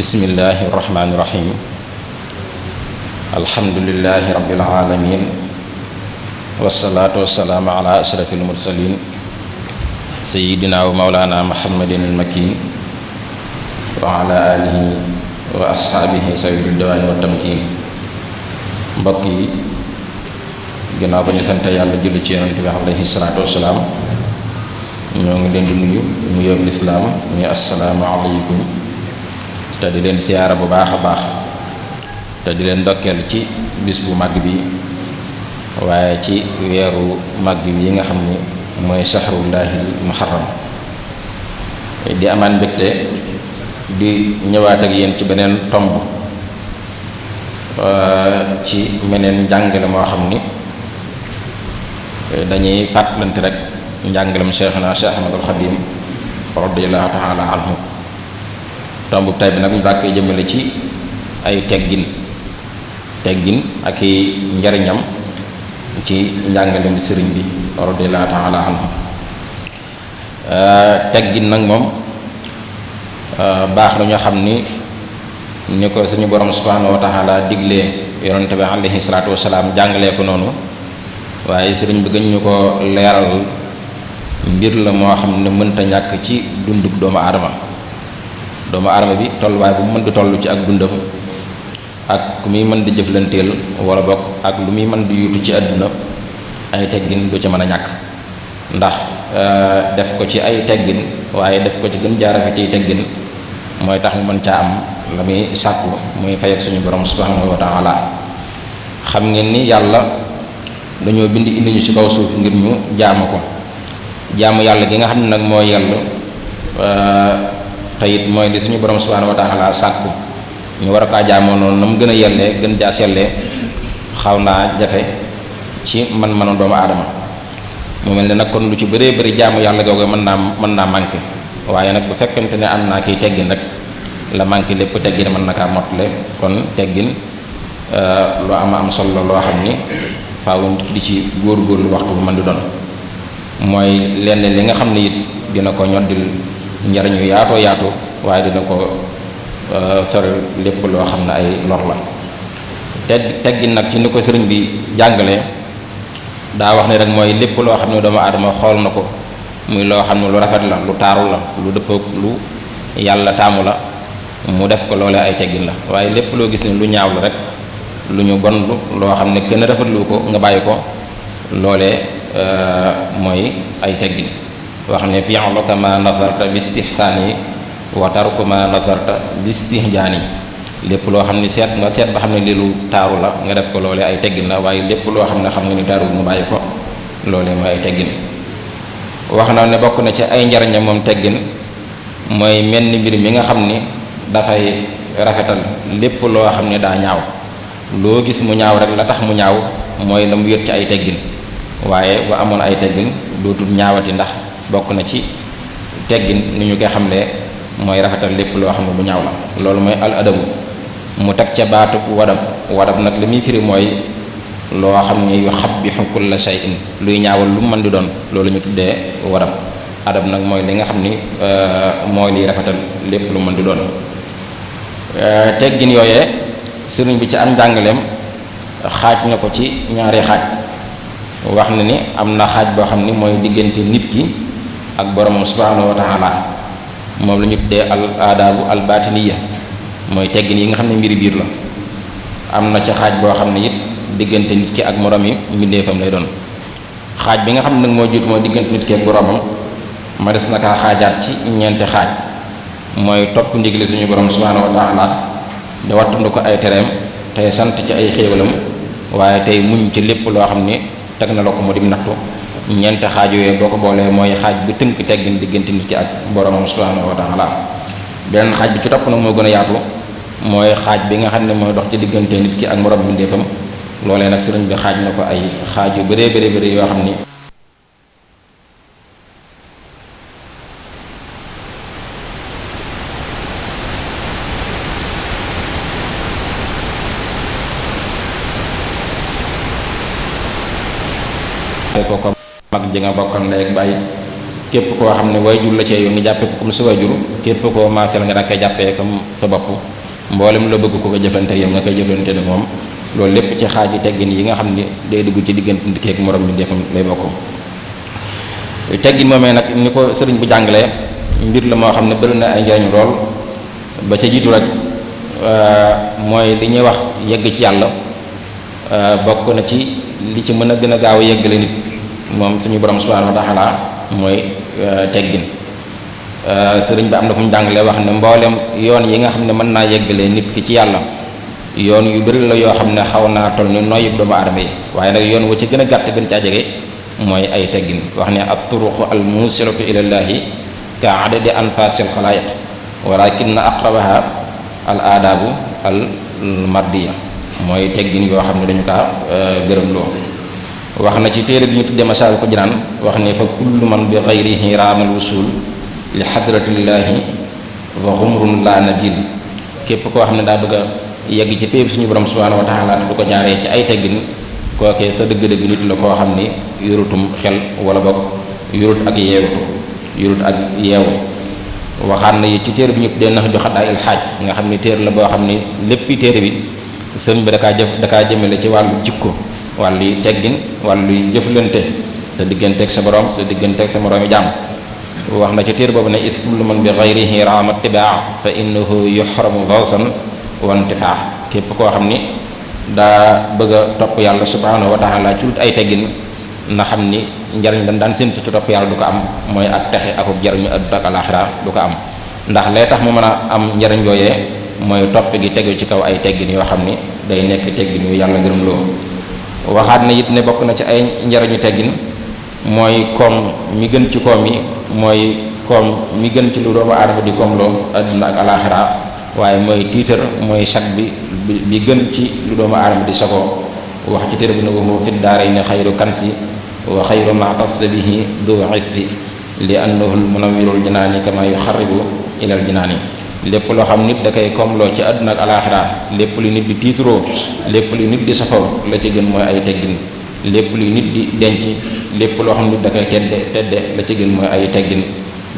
bismillahi irrahmani irrahim alhamdulilahi rabbil alamin wasalaatu wasalaamu ala ashrafil mursalin sayidina wa maulana muhammadin almakin wa ala alihi wa ashaabihi sawi ridwaani wa tamkin. mbokk yi ginnaaw ba ñu sant yàlla julli ci yonent bi alayhi salaatu wasalaam ñoo ngi leen di nuyu nuyoo lislaam muy assalaamu aleykum te di leen siyaara bu baax a baax te di leen ndokkeel ci bis bu màgg bi waaye ci weeru màgg bi yi nga xam ni mooy shahrullahil muharram. di amaan mbégte di ñëwaat ak yéen ci beneen tomb ci meneen njàngale moo xam ni dañuy fàttalante rek njàngalem Cheikhna Cheikh Ahmadul Xadim radiyallahu taala anhu. tomb tay bi nag ñu bàkkee jëmale ci ay teggin ak i njariñam ci njàngalem sëriñ bi radiyallahu taala anhu. teggin nag moom baax na ñoo xam ni ko suñu borom subhanahu wa taala diglee yonente bi alayhi salaatu wasalaam jàngalee ko noonu, waaye sëriñ bi gën ñu ko leeral mbir la moo xam ne mënta ñàkk ci dunduk doomu aadama bi tolluwaay bu mu mën di toll ci ak dundam ak ku muy mën di jëflanteel wala bokk ak lu muy mën di yuutu ci àdduna, ay teggin du ci mën a ñàkk. ndax def ko ci ay teggin waaye def ko ci gën jaarafe ciy teggin mooy tax mu mën caa am la muy sàkku muy fay ak suñu borom subhanahu wa taala. xam ngeen ni yàlla dañoo bind indi ñu ci kaw suuf ngir ñu jaamu ko, jaamu yàlla gi nga xam ne nag moo yell te it mooy li suñu borom subhanahu wa taala sàkku ñu war a kaa jaamoo noonu na mu gën a yellee gën jaa sellee xaw naa jafe ci man-manu doomu aadama. mu mel ne nag kon lu ci bëree bëri jaamu yàlla googu mën naa manqué, waaye nag bu fekkente ne am naa kiy teggin rek la manqué lépp teggin mën na kaa mottale. kon teggin lu am solo loo xam ni faaw di ci góor-góorlu waxtu bu mën di doon. mooy lenn li nga xam ne it dina ko ñoddil njariñu yaatu waaye dina ko sori lépp loo xam ne ay lor la. teggin nag ci ni ko sëriñ bi jàngalee daa wax ne rek mooy lépp loo xam ne doomu aadama xool na ko muy loo xam ne lu rafet la, lu taaru la, lu dëppoo lu yàlla taamu la, mu def ko loolee ay teggin la. waaye lépp loo gis ne lu ñaaw la rek, lu ñu bon loo xam ne kenn rafetlu ko nga bàyyi ko, loolee mooy ay teggin. wax ne fi'luka ma nazarta bi istihsaani wa tarku ma nazarta bi istihjaani. lépp loo xam ne seet ba xam ne li lu taaru la nga def ko loolee ay teggin la, waaye lépp loo xam ne xam nga ni taaru nga bàyyi ko, loolee mooy ay teggin. wax na ne bokk na ci ay njariñam moom teggin mooy mel ni mbir mi nga xam ni dafay rafetal lépp loo xam ne daa ñaaw. loo gis mu ñaaw rek la tax mu ñaaw mooy la mu yët ci ay teggin, waaye bu amoon ay teggin dootul ñaawati. ndax bokk na ci teggin ni ñu koy xamlee mooy rafetal lépp loo xam ne lu ñaaw la. loolu mooy al adabu. mu teg ca baatu wadab nag li muy firi mooy loo xam ne yu xabbihu kulla shay'in, luy ñaawal lu mu mën di doon, loolu ñu tuddee wadab. adab nag mooy li nga xam ni mooy liy rafetal lépp lu mën di doon. teggin yooyee sëriñ bi ci am njàngaleem xaaj na ko ci ñaari xaaj. wax na ni am na xaaj boo xam ni mooy diggante nit ki ak boromam subhanahu wa taala, moom la ñu tuddee al aadaabu al baatiniya, mooy teggin yi nga xam ne mbiri biir la. am na ci xaaj boo xam ne it diggante nit ki ak morom yi mbindeefam lay doon. xaaj bi nga xam ne nag moo jiitu mooy diggante nit ki ak boromam, ma des na kaa xaajaat ci ñeenti xaaj. mooy topp ndigle suñu borom subhanahu wa taala, di wattandu ko ay tereem, tey sant ci ay xéewalam, waaye tey muñ ci lépp loo xam ne teg na la ko mu dim nattu. ñeenti xaaj yooyu boo ko boolee mooy xaaj bi tënk teggin diggante nit ki ak boromam subhanahu wa taala. beneen xaaj bi ci topp nag moo gën a yaatu, mooy xaaj bi nga xam ne mooy dox ci diggante nit ki ak morom mbindeefam. loolee nag sëriñ bi xaaj na ko ay xaaj yu bëree bëri yoo xam ni ko mag ji nga bokkal ndey ak bàyyi képp koo xam ne waajur la cee yoon nga jàppee ko comme sa waajur képp koo maaseel nga da koy jàppee comme sa bopp mboolem la bëgg ko ko jëflante yow nga koy jëflante ne moom loolu lépp ci xaaji teggin yi nga xam ni day dugg ci diggante nit keek morom mi defam lay bokk. teggin moomee nag ni ko sëriñ bu jàngalee mbir la moo xam ne bëri na ay njariñ lool ba ca jiitu rek mooy li ñuy wax yegg ci yàlla bokk na ci li ci mën a gën a gaaw a yeggale nit moom suñu borom subhanahu wa ta'ala mooy teggin. sëriñ bi am na fu mu jàngalee wax ne mboolem yoon yi nga xam ne mën naa yeggalee nit ki ci yàlla yoon yu bëri la yoo xam ne xaw naa toll ni noyyub doomu aadama yi waaye nag yoon wa ci gën a gàtt gën caa jege mooy ay teggin wax ne at turuqu al musilatu ilallaahi ka adadi anfasil xalaayiq walakin aqrabaha al aadaabu al mardiya mooy teggin yoo xam ne dañu kaa gërëm loo wax na ci téere bi ñu tuddee Masaalikul Jinaan wax ne fa kullu man bi gayrihi raamal wusul li xadratillaahi wa xumrun la nabil képp koo xam ne daa bëgg a yegg ci péeb suñu borom subhanahu wa taala bu ko jaaree ci ay teggin kookee sa dëgg-dëgg nit la koo xam ni yorutum xel wala bokk yorut ak yeewu waxaan na yi ci téere bi ñu tuddee nax ju xaddaa il xaaj nga xam ni téere la boo xam ni léppi téere bi sëñ bi dakaa jëmale ci wàllu jikko wàllu teggin wàllu jëflante sa digganteeg sa borom sa digganteeg sa moroomi jàmm wax na ci téere boobu ne is kullu man bi gayrihi raama tibaa fa innahu yuhramu fawsan wa intifaa képp koo xam ni daa bëgg a topp yàlla subhanahu wa taala ci lut ay teggin na xam ni njariñ dañ daan séntu ci topp yàlla du ko am mooy ak texe akub jariñu àdduna ak alaaxira du ko am ndax lee tax mu mën a am njariñ yooyee mooy topp gi tegu ci kaw ay teggin yoo xam ni day nekk teggin yu yàlla gërëm loo waxaat na it ne bokk na ci ay njariñu teggin mooy koom mi gën ci koom yi mooy koom mi gën ci lu doomu aadama di koom loo àdduna ak alaaxira waaye mooy tiitar mooy sag bi gën ci lu doomu aadama di sagoo wax ci téere bu ne waxu fi daarayni xayru kansi wa xayru ma tas bihi du issi li annahu al munawwirul jinaani kama yuxarribu ilal jinaani lépp loo xam nit da koy koom loo ci àdduna ak alaaxira lépp lu nit di tiituroo lépp lu nit di safoo la ci gën mooy ay teggin lépp lu nit di denc lépp loo xam nit da koy tedde la ci gën mooy ay teggin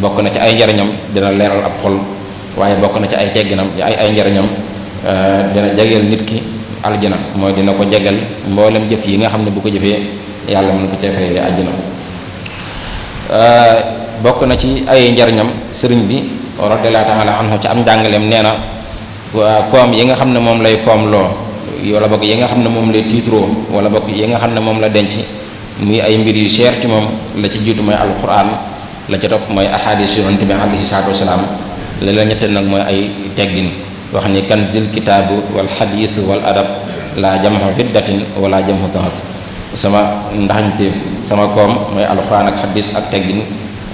bokk na ci ay njariñam dina leeral ab xol waaye bokk na ci ay tegginam ay njariñam dina jegeel nit ki aljana mooy dina ko jegal mboolem jëf yi nga xam ne bu ko jëfee yàlla mën ko cee fay aljana bokk na ci ay njariñam sëriñ bi radiyallahu ta'ala anhu ci am njàngaleem nee na koom yi nga xam ne moom lay koom loo wala bokk yi nga xam ne moom lay tiitroo wala bokk yi nga xam ne moom la denc muy ay mbir yu cher ci moom la ci jiitu mooy alquran la ca topp mooy ahadis yonent bi alayhi salaatu wasalaam la ñetteel nag mooy ay teggin wax ni kanzil kitaabu wal xadiis wal adab laa jamhu fiddatin wala jamhu dahab sama ndaxañteef sama koom mooy alxuraan ak xadiis ak teggin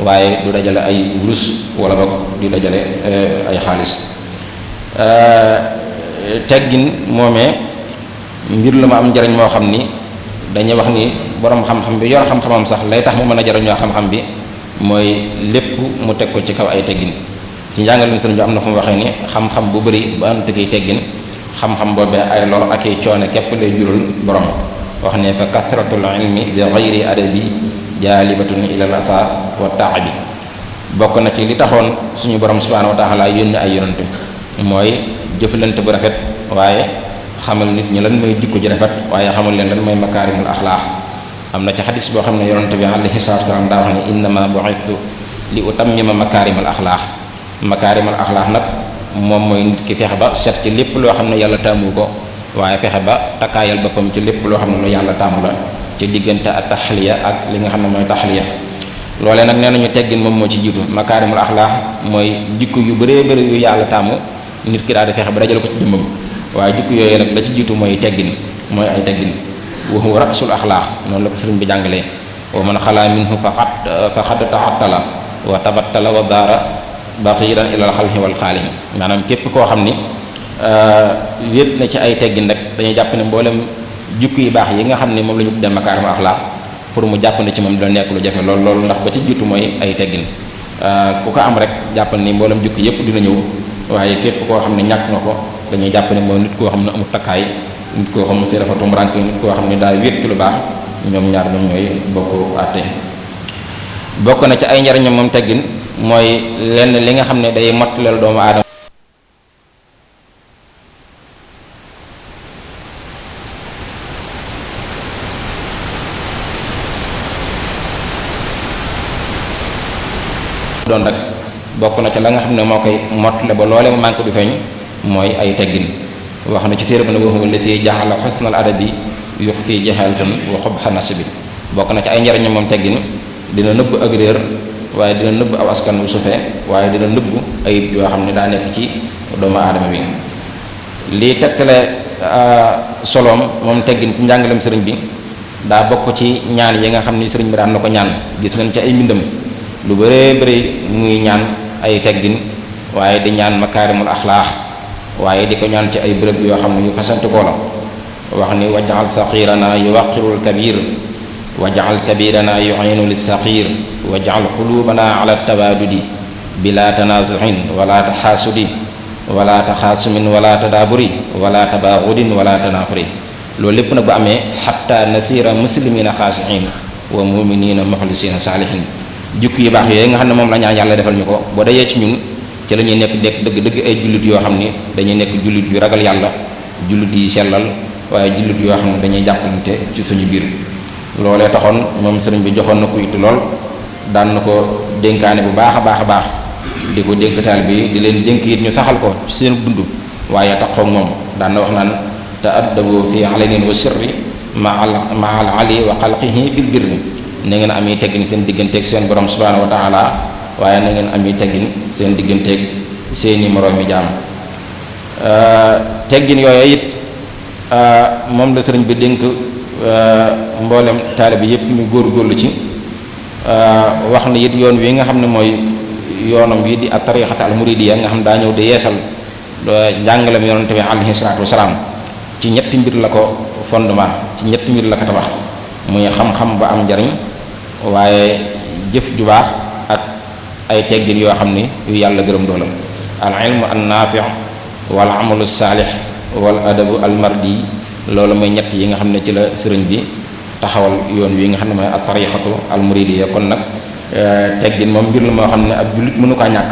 waaye du dajale ay wurus wala boog du dajale ay xaalis teggin moomee mbir la ma am njariñ moo xam ni dañuy wax ni borom xam-xam bi yor xam-xamam sax lay tax mu mën a jariñoo xam-xam bi mooy lépp mu teg ko ci kaw ay teggin ci njàngale sëriñ bi am na fu mu waxee ni xam-xam bu bëri ba ànd koy teggin xam-xam boobee ay lor ak ay coono képp lay jural borom wax ne fa kasratul ilmi bi ghayri adabi jaalibatun ilal asa wa taabi bokk na ci li taxoon suñu borom subhanahu wa taala yónni ay yonante mooy jëflante bu rafet waaye xamal nit ñi lan mooy jikko ji rafet waaye xamal leen lan mooy makaarimul axlaax am na ci xadis boo xam ne yonante bi alayhi salaatu wa salaam daa wax ne innama bu'ithtu li utammima makaarimul axlaax makaarimal axlaax nag moom mooy nit ki fexe ba set ci lépp loo xam ne yàlla taamu ko waaye fexe ba takkaayal boppam ci lépp loo xam ne lu yàlla taamu la ci diggante ak taxliya ak li nga xam ne mooy taxliya loolee nag nee nañu teggin moom moo ci jiitu makaarimul axlaax mooy jikko yu bëree bëri yu yàlla taamu nit ki daal di fexe ba dajale ko ci jëmmam waaye jikko yooyu nag la ci jiitu mooy teggin mooy ay teggin wa huwa rasul axlaax noonu la ko sëriñ bi jàngalee wa man xalaa minhu faqad taxattala wa tabattala wa daara baqiran ilal xalqi wal xaaliq maanaam képp koo xam ni wéet na ci ay teggin rek dañuy jàpp ne mboolem jukki yu baax yi nga xam ne moom la ñu tuddee makaarimul axlaaq pour mu jàpp ne ci moom dina nekk lu jafe loolu ndax ba ci jiitu mooy ay teggin ku ko am rek jàpp ni mboolem jukki yépp dina ñëw waaye képp koo xam ne ñàkk nga ko dañuy jàpp ne mooy nit koo xam ne amul takkaay nit koo xam ne si dafa tumuraanke nit koo xam ne daal wéet ci lu baax ñoom ñaar ñoom ñooy bokk àtte bokk na ci ay njariñam moom teggin mooy lenn li nga xam ne day mottaleel doomu aadama doon rek bokk na ci la nga xam ne moo koy mottale ba loole ma manque du feeñ mooy ay teggin wax na ci téere ba ne waxu la si jaxala xusnal adabi yux fii jaxalatan wa xubxa nasbi bokk na ci ay njariñam moom teggin dina nëbb ak réer waaye dina nëbb aw askan wu sufee waaye dina nëbb ayib yoo xam ne daa nekk ci doomu aadama bi lii tegtale soloom moom teggin ci njàngalem sëriñ bi daa bokk ci ñaan yi nga xam ni sëriñ bi daan na ko ñaan gis nañ ci ay mbindam lu bëree bëri muy ñaan ay teggin waaye di ñaan makaarimul axlaax waaye di ko ñaan ci ay bërëb yoo xam ne yu fasanti ko la wax ni wajaxal saxiirana yuwaqirul kabir wajaxal kabirana yu'inu lissaxiir wajaxal xuluubana ala tabaadudi bila tanazuxin wala taxaasudi wala taxaasumin wala tadaaburi wala tabaaxudin wala tanaafuri loolu lépp nag bu amee xatta nasira muslimina xaasixiin wa muminina muxlisina saalihin jukki yu baax yooyu nga xam ne moom la ñaan yàlla defal ñu ko boo dajee ci ñun ci la ñuy nekk dëgg ay jullit yoo xam ni dañuy nekk jullit yu ragal yàlla jullit yi sellal waaye jullit yoo xam ne dañuy jàppante ci suñu biir loolee taxoon moom sëriñ bi joxoon na ko it lool daan na ko dénkaane bu baax a baax a baax di ko dénk taal bi di leen dénk it ñu saxal ko ci seen dund waaye taxaw moom daan na wax naan ta'addabu fi alanin wa sirri ma al ali wa xalqihi bil birri na ngeen am yi teggin seen digganteeg seen borom subhanahu wa taala waaye na ngeen am yi teggin seen digganteeg seeni moroomi jaam teggin yooyu it moom la sëriñ bi dénk mboolem taalibe bi yépp ñu góorgóorlu ci wax na it yoon wi nga xam ne mooy yoonam wi di at tariqata al muridiyya nga xam daa ñëw di yeesal njàngalem yonente bi alayhi salaatu wasalaam ci ñetti mbir la ko fondement ci ñetti mbir la ko tabax muy xam-xam ba am njariñ waaye jëf ju baax ak ay teggin yoo xam ni yu yàlla gërëm doola al ilmu an naafi wal amalu saalix wal adabu al mardi loolu mooy ñett yi nga xam ne ci la sëriñ bi taxawal yoon wi nga xam ne mooy at tariqatu al muridiyya kon nag teggin moom mbir la moo xam ne ab jullit mënu kaa ñàkk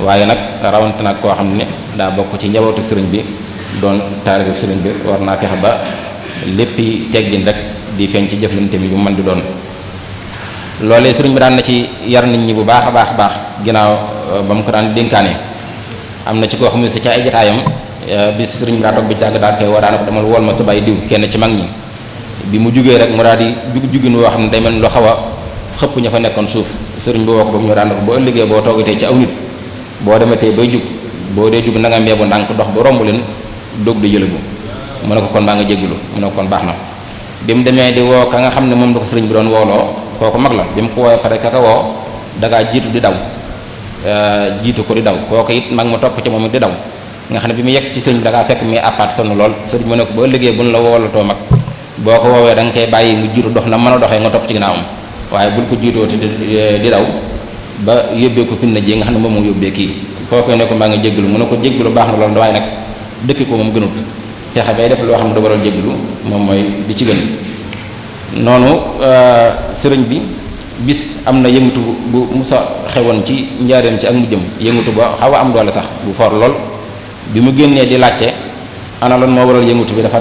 waaye nag rawante nag koo xam ne daa bokk ci njabootu sëriñ bi doon taalibe sëriñ bi war naa fexe ba léppi teggin rek di feeñ ci jëflante mi bu mën di doon loolee sëriñ bi daan na ci yar nit ñi bu baax a baax a baax ginnaaw ba mu ko daan dénkaane am na ci koo xam ne si ca ay jotaayam bi sëriñ bi daa toog bi jàgg daal koy woo daana ko demal wool ma sa bàyyi diw kenn ci mag ñi bi mu jugee rek mu daal di jugin woo xam ne day mel ni lu xaw a xëpp ña fa nekkoon suuf sëriñ bi woo ko ba mu ñëw daan ko boo ëllëgee boo toogatee ci aw nit boo demetee bay jug boo dee jug na nga mbeebu ndànk dox ba romb leen dóog di jëlëbu mu ne ko kon maa nga jéggulu mu ne ko kon baax na bi mu demee di woo ka nga xam ne moom la ko sëriñ bi doon wooloo kooku mag la bi mu ko woowee pare ka ka woo dagaa jiitu di daw jiitu ko di daw kooku it mag ma topp ci moom it di daw nga xam ne bi mu yegg ci sëriñ bi dagaa fekk muy appaat sonn lool sëriñ bi mu ne ko ba ëllëgee buñ la woolatoo mag boo ko woowee da nga koy bàyyi mu jiitu dox na mën a doxee nga topp ci ginnaawam waaye bul ko jiitoo te di daw ba yóbbee ko finna ji nga xam ne moom moo yóbbee kii kooku ne ko maa nga jégglu mu ne ko jégglu baax na lool waaye nag dëkki ko moom gënut fexe bay def loo xam ne da waral jégglu moom mooy di ci gën noonu sëriñ bi bis am na yëngatu bu musa xewoon ci njaareem ci ak mujjëm yëngatu ba xaw a am doole sax bu for lool bi mu génnee di laajte ana lan moo waral yëngatu bi dafa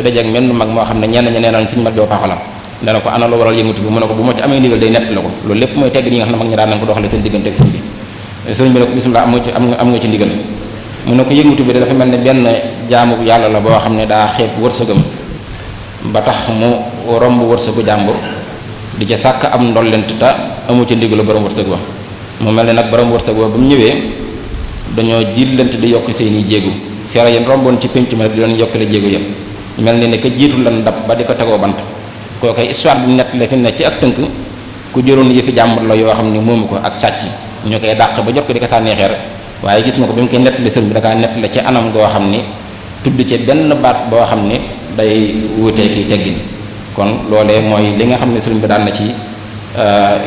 dajeeg menn mag moo xam ne ñenn ñi nee nañ suñu mag joo paaxalam dana ko ana la waral yëngatu bi mu ne ko bu ma ci amee ndigal day nett la ko loolu lépp mooy tegg yi nga xam ne mag ñi daan nañ ko doxale seen diggante ak sëñ bi ne ko bismillah am nga ci ndigal mu ne ko yëngatu bi dafa mel ne benn jaamu yàlla la boo xam ne daa xeeb wërsëgam ba tax mu romb wërsëgu jàmbur di ca sàkk am ndollent te amu ci ndigalu borom wërsëg wa mu mel ne nag borom wërsëg wa ba mu ñëwee dañoo jiitlante di yokk seeni jéegu fere yéen romboon ci pénc ma di doon yokkale jéego yëpp mel ne ka jiitu lan dab ba di ko tegoo bant koo koy histoire bi nett la fi ne ci ak tënk ku jëloon yëfi jàmbur la yoo xam ne moomu ko ak sàcc ñu koy dàq ba jot ko di ko sànnee xeer waaye gis nga ko bi mu koy nettali sëriñ bi da kaa nettali ci anam goo xam ni tudd ci benn baat boo xam ni day wuutee kii teggin kon loolee mooy li nga xam ne sëriñ bi daan na ci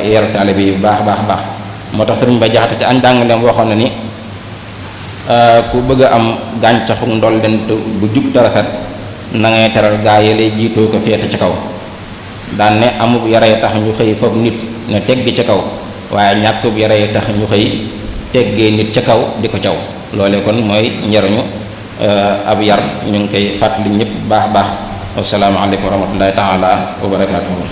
yar taalibe yi bu baax baax baax moo tax sëriñ ba jaxate ci añ dàngaleem waxoon na ni ku bëgg a am gàncaxu ndollent bu jub te rafet na ngay teral gaa yi lay jiitoo ko féete ci kaw daan ne amub yaree tax ñu xëy foofu nit ne tegg ca kaw waaye ñàkk bu yare tax ñu xëy teggee nit ca kaw di ko caw loolee kon mooy njariñu ab yar ñu ngi koy fàttali ñëpp baax baax wassalaamu aleykum wa rahmatullahi taala wa barakaatuhu